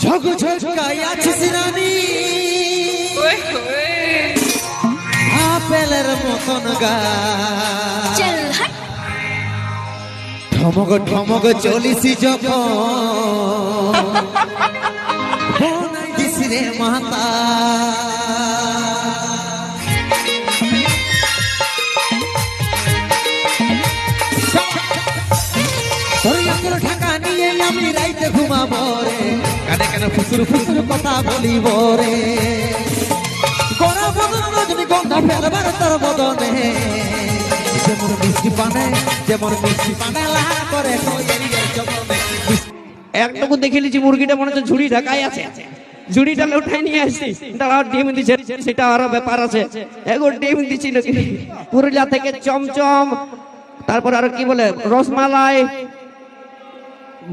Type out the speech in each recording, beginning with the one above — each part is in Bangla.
ঝকঝকাই আছিস রানী আপেলের মতন গা ঠমক ঠমক চলিসি যখন বনাই দিস রে মাতা ঢাকা নিয়ে আমি রাইতে ঘুমাবো রে কানে কানে ফুসুর ফুসুর কথা বলিব রে গড়া বদন রজনী গন্ধা ফেলবার তোর বদনে যেমন মিষ্টি পানে লাহা করে একটুকু দেখে নিচ্ছি মুরগিটা মনে হচ্ছে ঝুড়ি ঢাকাই আছে ঝুড়িটা উঠাই নিয়ে আসছি তারা ডিম দিচ্ছে সেটা আরো ব্যাপার আছে এগো ডিম দিচ্ছিল পুরুলিয়া থেকে চমচম তারপর আর কি বলে রসমালাই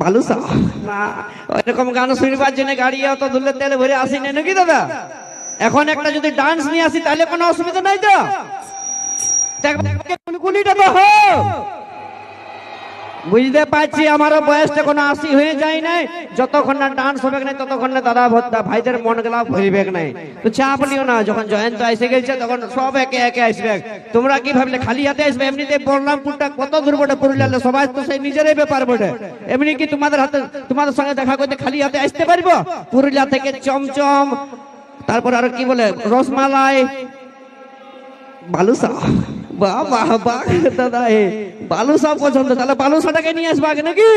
বালুসা না এরকম গান শুনবার জন্য গাড়ি অত দূরে তেল ভরে আসি না নাকি দাদা এখন একটা যদি ডান্স নিয়ে আসি তাহলে কোনো অসুবিধা নাই তো কুলিটা তো বুঝতে পারছি আমারও বয়সটা কোনো 80 হয়ে যায় নাই যতক্ষণ না ডান্স হবে নাই ততক্ষণ না দাদা ভাইদের মন গেলা ভরিবে নাই তো চাপ লিও না যখন জয়ন্ত এসে গেছে তখন সব একে একে আসবে তোমরা কি ভাবলে খালি হাতে আসবে এমনিতে বলরামপুরটা কত দূর বটে পুরুলিয়ালে সবাই তো সেই নিজেরই ব্যাপার বটে এমনি কি তোমাদের হাতে তোমাদের সঙ্গে দেখা করতে খালি হাতে আসতে পারবো পুরুলিয়া থেকে চমচম তারপর আর কি বলে রসমালাই বালুসা বাহ বাহ বাহ দাদা বালুসা পছন্দ তাহলে বালুসাটাকে নিয়ে আসবা নাকি